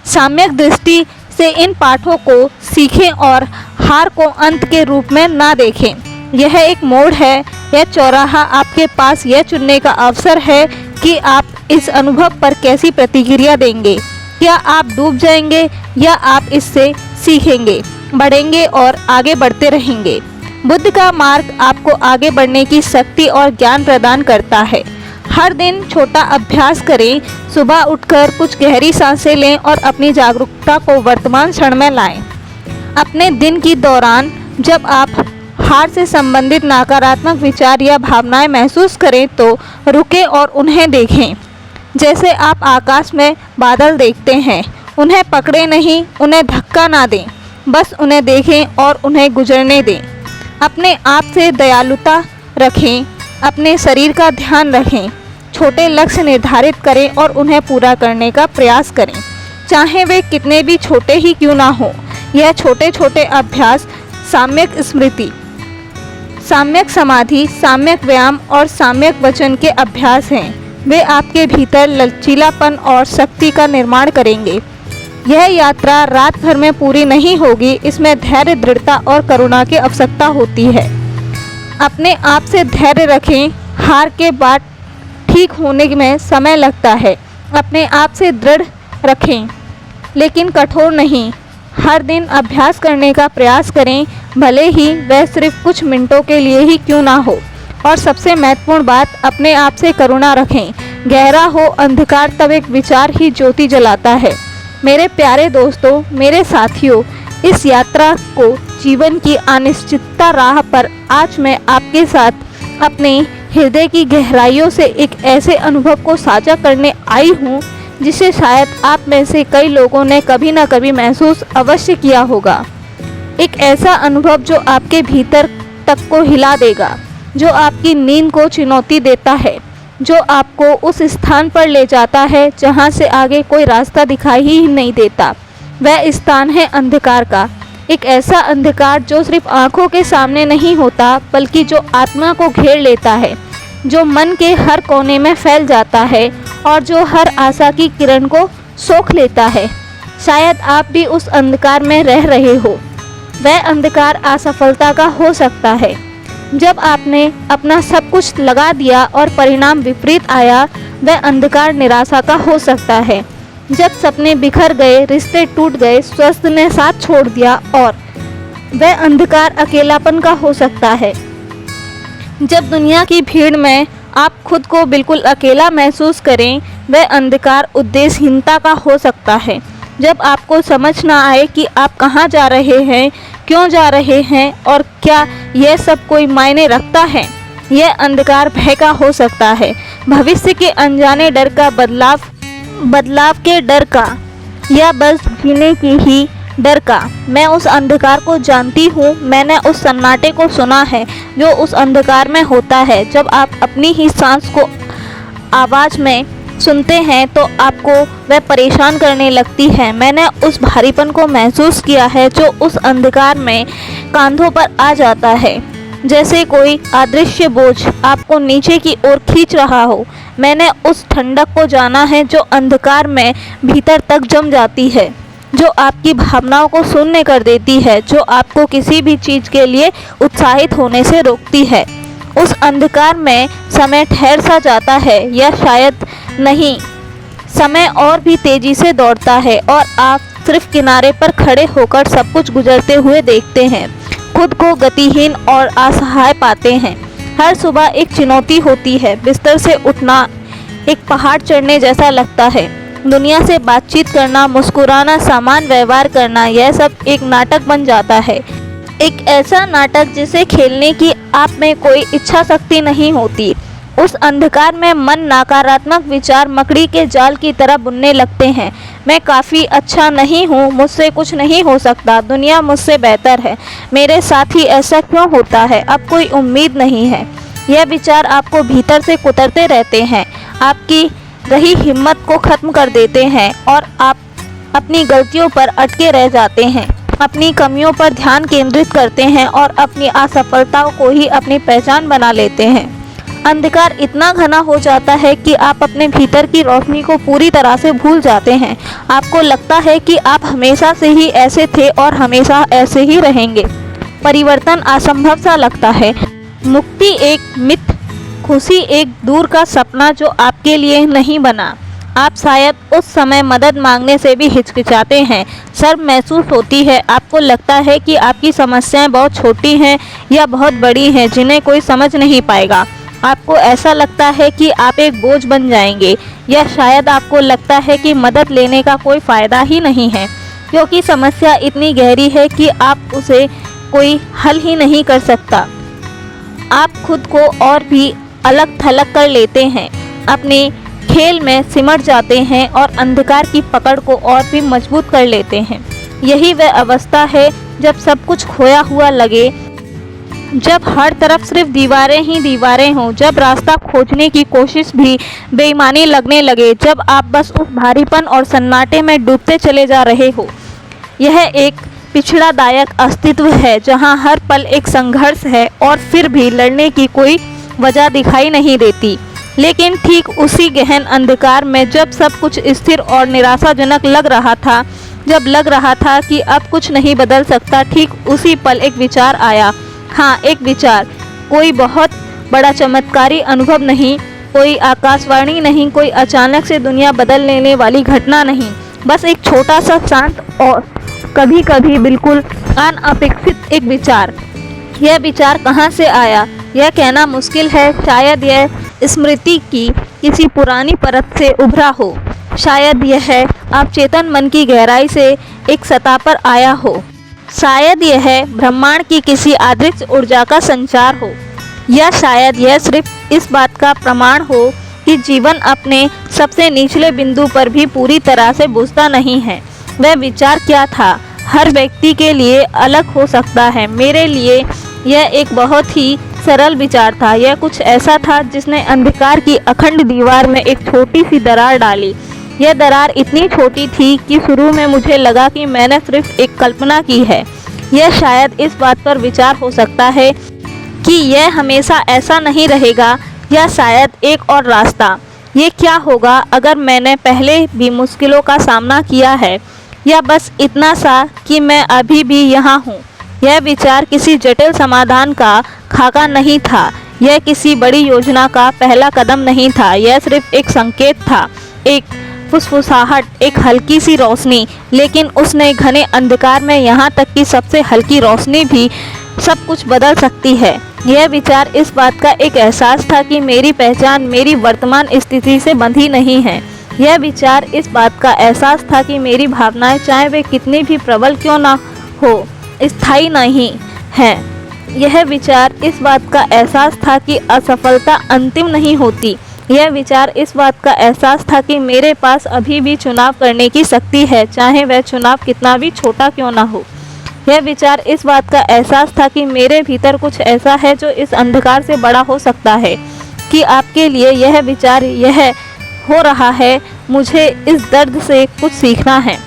सम्यक दृष्टि से इन पाठों को सीखें और हार को अंत के रूप में ना देखें। यह एक मोड़ है, यह चौराहा आपके पास यह चुनने का अवसर है कि आप इस अनुभव पर कैसी प्रतिक्रिया देंगे। क्या आप डूब जाएंगे या आप इससे सीखेंगे, बढ़ेंगे और आगे बढ़ते रहेंगे? बुद्ध का मार्ग आपको आगे बढ़ने की शक्ति और ज्ञान प्रदान करता है। हर दिन छोटा अभ्यास करें। सुबह उठकर कुछ गहरी सांसें लें और अपनी जागरूकता को वर्तमान क्षण में लाएं। अपने दिन के दौरान जब आप हार से संबंधित नकारात्मक विचार या भावनाएं महसूस करें तो रुकें और उन्हें देखें। जैसे आप आकाश में बादल देखते हैं, उन्हें पकड़े नहीं, उन्हें धक्का ना दें, बस उन्हें देखें और उन्हें गुजरने दें। अपने आप से दयालुता रखें, अपने शरीर का ध्यान रखें। छोटे लक्ष्य निर्धारित करें और उन्हें पूरा करने का प्रयास करें, चाहे वे कितने भी छोटे ही क्यों ना हो। यह छोटे छोटे अभ्यास सम्यक स्मृति, सम्यक समाधि, सम्यक व्यायाम और सम्यक वचन के अभ्यास हैं। वे आपके भीतर लचीलापन और शक्ति का निर्माण करेंगे। यह यात्रा रात भर में पूरी नहीं होगी। इसमें धैर्य, दृढ़ता और करुणा की आवश्यकता होती है। अपने आप से धैर्य रखें। हार के बाद ठीक होने में समय लगता है। अपने आप से दृढ़ रखें, लेकिन कठोर नहीं। हर दिन अभ्यास करने का प्रयास करें, भले ही वह सिर्फ कुछ मिनटों के लिए ही क्यों ना हो। और सबसे महत्वपूर्ण बात, अपने आप से करुणा रखें। गहरा हो अंधकार तब एक विचार ही ज्योति जलाता है। मेरे प्यारे दोस्तों, मेरे साथियों, इस यात्रा को जीवन की अनिश्चितता राह पर आज मैं आपके साथ अपने हृदय की गहराइयों से एक ऐसे अनुभव को साझा करने आई हूँ जिसे शायद आप में से कई लोगों ने कभी ना कभी महसूस अवश्य किया होगा। एक ऐसा अनुभव जो आपके भीतर तक को हिला देगा, जो आपकी नींद को चुनौती देता है, जो आपको उस स्थान पर ले जाता है जहाँ से आगे कोई रास्ता दिखाई ही नहीं देता। वह स्थान है अंधकार का। एक ऐसा अंधकार जो सिर्फ आँखों के सामने नहीं होता, बल्कि जो आत्मा को घेर लेता है, जो मन के हर कोने में फैल जाता है और जो हर आशा की किरण को सोख लेता है। शायद आप भी उस अंधकार में रह रहे हो। वह अंधकार असफलता का हो सकता है, जब आपने अपना सब कुछ लगा दिया और परिणाम विपरीत आया। वह अंधकार निराशा का हो सकता है, जब सपने बिखर गए, रिश्ते टूट गए, स्वास्थ्य ने साथ छोड़ दिया। और वह अंधकार अकेलापन का हो सकता है, जब दुनिया की भीड़ में आप खुद को बिल्कुल अकेला महसूस करें। वह अंधकार उद्देश्यहीनता का हो सकता है, जब आपको समझ ना आए कि आप कहाँ जा रहे हैं, क्यों जा रहे हैं और क्या यह सब कोई मायने रखता है। यह अंधकार भय का हो सकता है, भविष्य के अनजाने डर का, बदलाव के डर का, या बस जीने की ही डर का। मैं उस अंधकार को जानती हूँ। मैंने उस सन्नाटे को सुना है जो उस अंधकार में होता है। जब आप अपनी ही सांस को आवाज़ में सुनते हैं तो आपको वह परेशान करने लगती है। मैंने उस भारीपन को महसूस किया है जो उस अंधकार में कंधों पर आ जाता है, जैसे कोई अदृश्य बोझ आपको नीचे की ओर खींच रहा हो। मैंने उस ठंडक को जाना है जो अंधकार में भीतर तक जम जाती है, जो आपकी भावनाओं को शून्य कर देती है, जो आपको किसी भी चीज़ के लिए उत्साहित होने से रोकती है। उस अंधकार में समय ठहर सा जाता है, या शायद नहीं, समय और भी तेज़ी से दौड़ता है और आप सिर्फ किनारे पर खड़े होकर सब कुछ गुजरते हुए देखते हैं। खुद को गतिहीन और असहाय पाते हैं। हर सुबह एक चुनौती होती है, बिस्तर से उठना एक पहाड़ चढ़ने जैसा लगता है। दुनिया से बातचीत करना, मुस्कुराना, सामान्य व्यवहार करना, यह सब एक नाटक बन जाता है। एक ऐसा नाटक जिसे खेलने की आप में कोई इच्छा शक्ति नहीं होती। उस अंधकार में मन नकारात्मक विचार मकड़ी के जाल की तरह बुनने लगते हैं। मैं काफ़ी अच्छा नहीं हूँ, मुझसे कुछ नहीं हो सकता, दुनिया मुझसे बेहतर है, मेरे साथ ही ऐसा क्यों होता है, अब कोई उम्मीद नहीं है। यह विचार आपको भीतर से कुतरते रहते हैं, आपकी रही हिम्मत को ख़त्म कर देते हैं और आप अपनी गलतियों पर अटके रह जाते हैं, अपनी कमियों पर ध्यान केंद्रित करते हैं और अपनी असफलताओं को ही अपनी पहचान बना लेते हैं। अंधकार इतना घना हो जाता है कि आप अपने भीतर की रोशनी को पूरी तरह से भूल जाते हैं। आपको लगता है कि आप हमेशा से ही ऐसे थे और हमेशा ऐसे ही रहेंगे। परिवर्तन असंभव सा लगता है। मुक्ति एक मिथ, खुशी एक दूर का सपना जो आपके लिए नहीं बना। आप शायद उस समय मदद मांगने से भी हिचकिचाते हैं, शर्म महसूस होती है, आपको लगता है कि आपकी समस्याएं बहुत छोटी हैं या बहुत बड़ी हैं जिन्हें कोई समझ नहीं पाएगा। आपको ऐसा लगता है कि आप एक बोझ बन जाएंगे, या शायद आपको लगता है कि मदद लेने का कोई फ़ायदा ही नहीं है, क्योंकि समस्या इतनी गहरी है कि आप उसे कोई हल ही नहीं कर सकता। आप खुद को और भी अलग थलग कर लेते हैं, अपने खेल में सिमट जाते हैं और अंधकार की पकड़ को और भी मजबूत कर लेते हैं। यही वह अवस्था है जब सब कुछ खोया हुआ लगे, जब हर तरफ सिर्फ दीवारें ही दीवारें हों, जब रास्ता खोजने की कोशिश भी बेईमानी लगने लगे, जब आप बस उस भारीपन और सन्नाटे में डूबते चले जा रहे हो। यह एक पिछड़ादायक अस्तित्व है जहां हर पल एक संघर्ष है और फिर भी लड़ने की कोई वजह दिखाई नहीं देती। लेकिन ठीक उसी गहन अंधकार में जब सब कुछ स्थिर और निराशाजनक लग रहा था, जब लग रहा था कि अब कुछ नहीं बदल सकता, ठीक उसी पल एक विचार आया। हाँ, एक विचार, कोई बहुत बड़ा चमत्कारी अनुभव नहीं, कोई आकाशवाणी नहीं, कोई अचानक से दुनिया बदल लेने वाली घटना नहीं, बस एक छोटा सा शांत और कभी कभी बिल्कुल अनअपेक्षित एक विचार। यह विचार कहाँ से आया यह कहना मुश्किल है। शायद यह स्मृति की किसी पुरानी परत से उभरा हो, शायद यह आप चेतन मन की गहराई से एक सतह पर आया हो, शायद यह ब्रह्मांड की किसी अदृश्य ऊर्जा का संचार हो, या शायद यह सिर्फ इस बात का प्रमाण हो कि जीवन अपने सबसे निचले बिंदु पर भी पूरी तरह से बुझता नहीं है। वह विचार क्या था, हर व्यक्ति के लिए अलग हो सकता है। मेरे लिए यह एक बहुत ही सरल विचार था। यह कुछ ऐसा था जिसने अंधकार की अखंड दीवार में एक छोटी सी दरार डाली। यह दरार इतनी छोटी थी कि शुरू में मुझे लगा कि मैंने सिर्फ एक कल्पना की है। यह शायद इस बात पर विचार हो सकता है कि यह हमेशा ऐसा नहीं रहेगा, या शायद एक और रास्ता। ये क्या होगा अगर मैंने पहले भी मुश्किलों का सामना किया है, या बस इतना सा कि मैं अभी भी यहाँ हूँ। यह विचार किसी जटिल समाधान का खाका नहीं था, यह किसी बड़ी योजना का पहला कदम नहीं था। यह सिर्फ एक संकेत था, एक फुसफुसाहट, एक हल्की सी रोशनी, लेकिन उसने घने अंधकार में यहाँ तक कि सबसे हल्की रोशनी भी सब कुछ बदल सकती है। यह विचार इस बात का एक एहसास था कि मेरी पहचान मेरी वर्तमान स्थिति से बंधी नहीं है। यह विचार इस बात का एहसास था कि मेरी भावनाएं, चाहे वे कितनी भी प्रबल क्यों ना हो, स्थायी नहीं हैं। यह विचार इस बात का एहसास था कि असफलता अंतिम नहीं होती। यह विचार इस बात का एहसास था कि मेरे पास अभी भी चुनाव करने की शक्ति है, चाहे वह चुनाव कितना भी छोटा क्यों ना हो। यह विचार इस बात का एहसास था कि मेरे भीतर कुछ ऐसा है जो इस अंधकार से बड़ा हो सकता है। कि आपके लिए यह विचार यह हो रहा है, मुझे इस दर्द से कुछ सीखना है,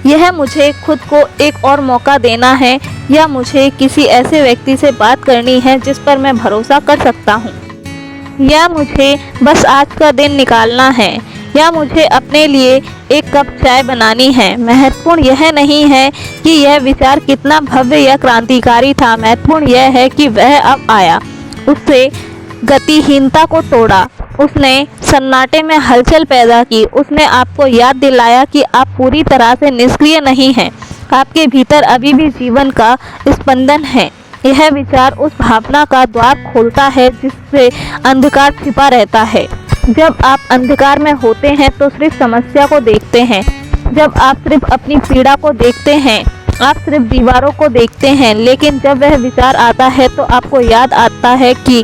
यह मुझे खुद को एक और मौका देना है, या मुझे किसी ऐसे व्यक्ति से बात करनी है जिस पर मैं भरोसा कर सकता हूँ, या मुझे बस आज का दिन निकालना है, या मुझे अपने लिए एक कप चाय बनानी है। महत्वपूर्ण यह नहीं है कि यह विचार कितना भव्य या क्रांतिकारी था, महत्वपूर्ण यह है कि वह अब आया। उससे गतिहीनता को तोड़ा, उसने सन्नाटे में हलचल पैदा की, उसने आपको याद दिलाया कि आप पूरी तरह से निष्क्रिय नहीं हैं। आपके भीतर अभी भी जीवन का स्पंदन है। यह विचार उस भावना का द्वार खोलता है जिससे अंधकार छिपा रहता है। जब आप अंधकार में होते हैं तो सिर्फ समस्या को देखते हैं। जब आप सिर्फ अपनी पीड़ा को देखते हैं, आप सिर्फ दीवारों को देखते हैं। लेकिन जब वह विचार आता है तो आपको याद आता है कि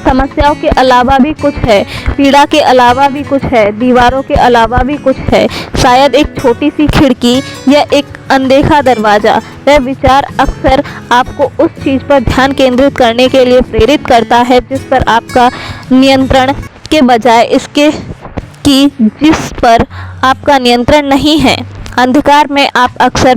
समस्याओं के अलावा भी कुछ है, पीड़ा के अलावा भी कुछ है, दीवारों के अलावा भी कुछ है, शायद एक छोटी सी खिड़की या एक अनदेखा दरवाज़ा। वह विचार अक्सर आपको उस चीज़ पर ध्यान केंद्रित करने के लिए प्रेरित करता है जिस पर आपका नियंत्रण के बजाय इसके कि जिस पर आपका नियंत्रण नहीं है। अंधकार में आप अक्सर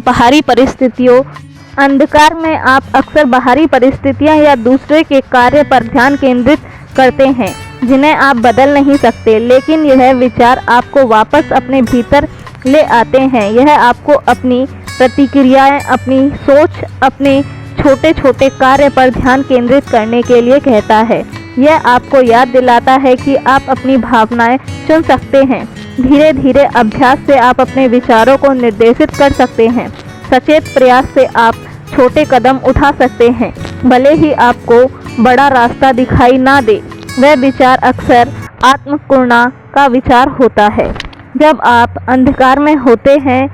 बाहरी परिस्थितियां या दूसरे के कार्य पर ध्यान केंद्रित करते हैं जिन्हें आप बदल नहीं सकते, लेकिन यह विचार आपको वापस अपने भीतर ले आते हैं। यह आपको अपनी प्रतिक्रियाएं, अपनी सोच, अपने छोटे छोटे कार्य पर ध्यान केंद्रित करने के लिए कहता है। यह आपको याद दिलाता है कि आप अपनी भावनाएं चुन सकते हैं। धीरे धीरे अभ्यास से आप अपने विचारों को निर्देशित कर सकते हैं। सचेत प्रयास से आप छोटे कदम उठा सकते हैं, भले ही आपको बड़ा रास्ता दिखाई ना दे। वह विचार अक्सर आत्मकरुणा का विचार होता है। जब आप अंधकार में होते हैं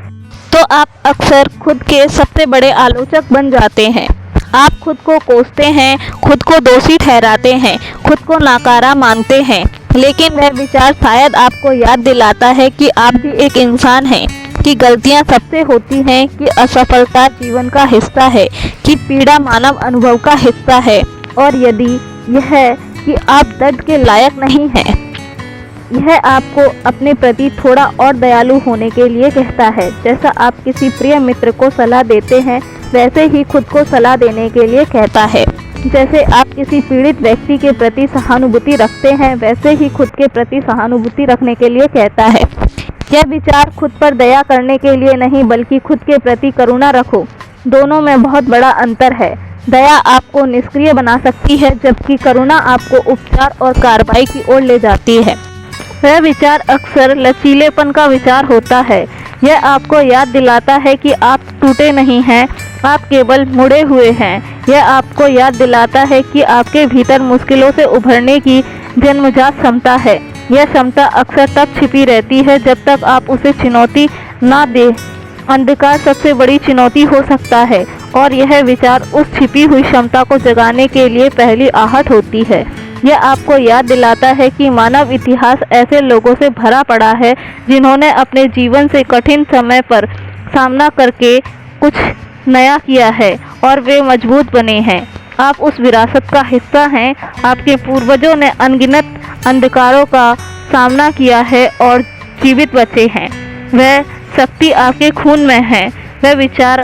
तो आप अक्सर खुद के सबसे बड़े आलोचक बन जाते हैं। आप खुद को कोसते हैं, खुद को दोषी ठहराते हैं, खुद को नाकारा मानते हैं। लेकिन वह विचार शायद आपको याद दिलाता है कि आप भी एक इंसान हैं, कि गलतियां सबसे होती हैं, कि असफलता जीवन का हिस्सा है, कि पीड़ा मानव अनुभव का हिस्सा है। और यदि यह कि आप दर्द के लायक नहीं हैं, यह आपको अपने प्रति थोड़ा और दयालु होने के लिए कहता है। जैसा आप किसी प्रिय मित्र को सलाह देते हैं, वैसे ही खुद को सलाह देने के लिए कहता है। जैसे आप किसी पीड़ित व्यक्ति के प्रति सहानुभूति रखते हैं, वैसे ही खुद के प्रति सहानुभूति रखने के लिए कहता है। यह विचार खुद पर दया करने के लिए नहीं, बल्कि खुद के प्रति करुणा रखो। दोनों में बहुत बड़ा अंतर है। दया आपको निष्क्रिय बना सकती है, जबकि करुणा आपको उपचार और कार्रवाई की ओर ले जाती है। वह विचार अक्सर लचीलेपन का विचार होता है। यह आपको याद दिलाता है कि आप टूटे नहीं हैं, आप केवल मुड़े हुए हैं। यह आपको याद दिलाता है कि आपके भीतर मुश्किलों से उभरने की जन्मजात क्षमता है। यह क्षमता अक्सर तब छिपी रहती है जब तक आप उसे चुनौती ना दें। अंधकार सबसे बड़ी चुनौती हो सकता है, और यह विचार उस छिपी हुई क्षमता को जगाने के लिए पहली आहट होती है। यह आपको याद दिलाता है कि मानव इतिहास ऐसे लोगों से भरा पड़ा है जिन्होंने अपने जीवन से कठिन समय पर सामना करके कुछ नया किया है और वे मजबूत बने हैं। आप उस विरासत का हिस्सा हैं। आपके पूर्वजों ने अनगिनत अंधकारों का सामना किया है और जीवित बचे हैं। वह शक्ति आपके खून में है। वह विचार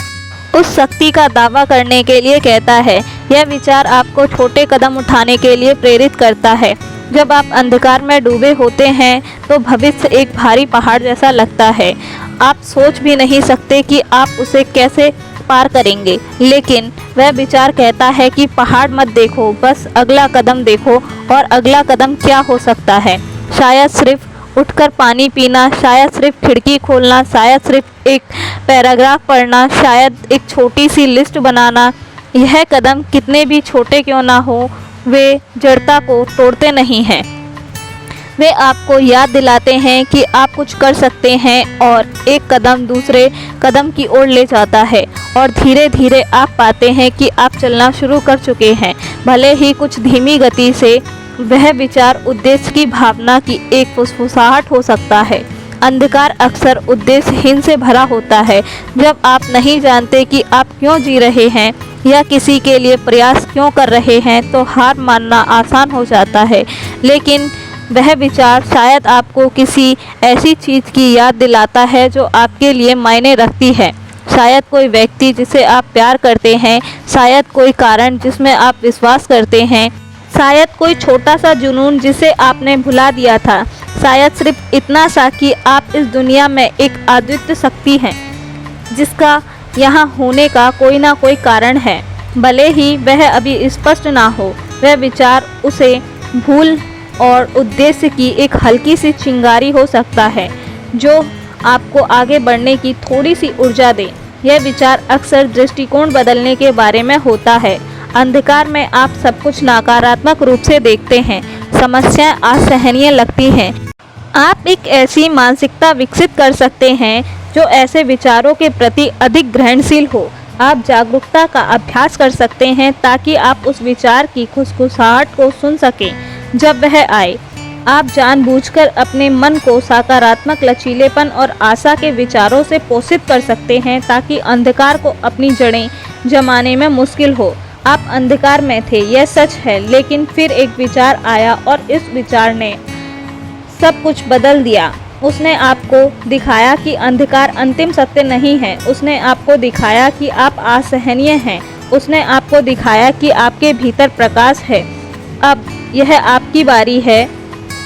उस शक्ति का दावा करने के लिए कहता है। यह विचार आपको छोटे कदम उठाने के लिए प्रेरित करता है। जब आप अंधकार में डूबे होते हैं तो भविष्य एक भारी पहाड़ जैसा लगता है। आप सोच भी नहीं सकते कि आप उसे कैसे पार करेंगे। लेकिन वह विचार कहता है कि पहाड़ मत देखो, बस अगला कदम देखो। और अगला कदम क्या हो सकता है? शायद सिर्फ उठकर पानी पीना, शायद सिर्फ खिड़की खोलना, शायद सिर्फ एक पैराग्राफ पढ़ना, शायद एक छोटी सी लिस्ट बनाना। यह कदम कितने भी छोटे क्यों ना हो, वे जड़ता को तोड़ते नहीं हैं। वे आपको याद दिलाते हैं कि आप कुछ कर सकते हैं, और एक कदम दूसरे कदम की ओर ले जाता है। और धीरे धीरे आप पाते हैं कि आप चलना शुरू कर चुके हैं, भले ही कुछ धीमी गति से। वह विचार उद्देश्य की भावना की एक फुसफुसाहट हो सकता है। अंधकार अक्सर उद्देश्यहीन से भरा होता है। जब आप नहीं जानते कि आप क्यों जी रहे हैं या किसी के लिए प्रयास क्यों कर रहे हैं, तो हार मानना आसान हो जाता है। लेकिन वह विचार शायद आपको किसी ऐसी चीज़ की याद दिलाता है जो आपके लिए मायने रखती है। शायद कोई व्यक्ति जिसे आप प्यार करते हैं, शायद कोई कारण जिसमें आप विश्वास करते हैं, शायद कोई छोटा सा जुनून जिसे आपने भुला दिया था, शायद सिर्फ इतना सा कि आप इस दुनिया में एक अद्वितीय शक्ति हैं जिसका यहाँ होने का कोई ना कोई कारण है, भले ही वह अभी स्पष्ट ना हो। वह विचार उसे भूल और उद्देश्य की एक हल्की सी चिंगारी हो सकता है जो आपको आगे बढ़ने की थोड़ी सी ऊर्जा दे। यह विचार अक्सर दृष्टिकोण बदलने के बारे में होता है। अंधकार में आप सब कुछ नकारात्मक रूप से देखते हैं, समस्याएं असहनीय लगती हैं। आप एक ऐसी मानसिकता विकसित कर सकते हैं जो ऐसे विचारों के प्रति अधिक ग्रहणशील हो। आप जागरूकता का अभ्यास कर सकते हैं ताकि आप उस विचार की खुसखुसाहट को सुन सकें जब वह आए। आप जानबूझकर अपने मन को सकारात्मक, लचीलेपन और आशा के विचारों से पोषित कर सकते हैं ताकि अंधकार को अपनी जड़ें जमाने में मुश्किल हो। आप अंधकार में थे, यह सच है, लेकिन फिर एक विचार आया और इस विचार ने सब कुछ बदल दिया। उसने आपको दिखाया कि अंधकार अंतिम सत्य नहीं है। उसने आपको दिखाया कि आप असहनीय हैं। उसने आपको दिखाया कि आपके भीतर प्रकाश है। अब यह आपकी बारी है।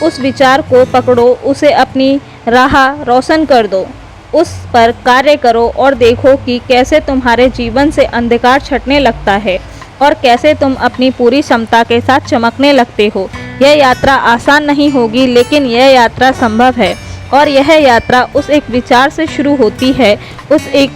उस विचार को पकड़ो, उसे अपनी राह रोशन कर दो, उस पर कार्य करो और देखो कि कैसे तुम्हारे जीवन से अंधकार छटने लगता है और कैसे तुम अपनी पूरी क्षमता के साथ चमकने लगते हो। यह यात्रा आसान नहीं होगी, लेकिन यह यात्रा संभव है और यह यात्रा उस एक विचार से शुरू होती है, उस एक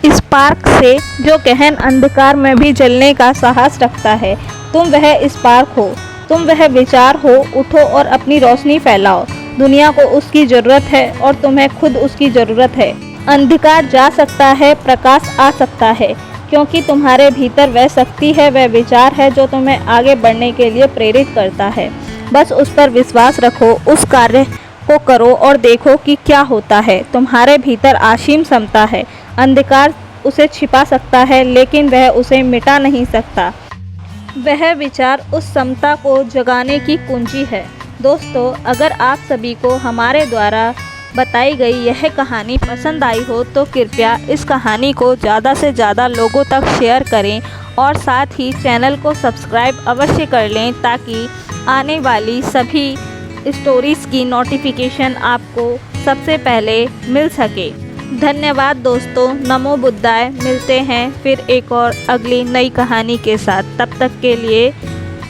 स्पार्क से जो गहन अंधकार में भी जलने का साहस रखता है। तुम वह स्पार्क हो, तुम वह विचार हो। उठो और अपनी रोशनी फैलाओ। दुनिया को उसकी ज़रूरत है और तुम्हें खुद उसकी ज़रूरत है। अंधकार जा सकता है, प्रकाश आ सकता है, क्योंकि तुम्हारे भीतर वह शक्ति है, वह विचार है जो तुम्हें आगे बढ़ने के लिए प्रेरित करता है। बस उस पर विश्वास रखो, उस कार्य को करो और देखो कि क्या होता है। तुम्हारे भीतर असीम क्षमता है। अंधकार उसे छिपा सकता है, लेकिन वह उसे मिटा नहीं सकता। वह विचार उस क्षमता को जगाने की कुंजी है। दोस्तों, अगर आप सभी को हमारे द्वारा बताई गई यह कहानी पसंद आई हो तो कृपया इस कहानी को ज़्यादा से ज़्यादा लोगों तक शेयर करें और साथ ही चैनल को सब्सक्राइब अवश्य कर लें ताकि आने वाली सभी स्टोरीज़ की नोटिफिकेशन आपको सबसे पहले मिल सके। धन्यवाद दोस्तों। नमो बुद्धाय। मिलते हैं फिर एक और अगली नई कहानी के साथ। तब तक के लिए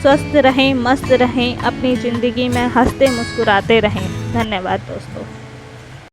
स्वस्थ रहें, मस्त रहें, अपनी ज़िंदगी में हंसते मुस्कुराते रहें। धन्यवाद दोस्तों।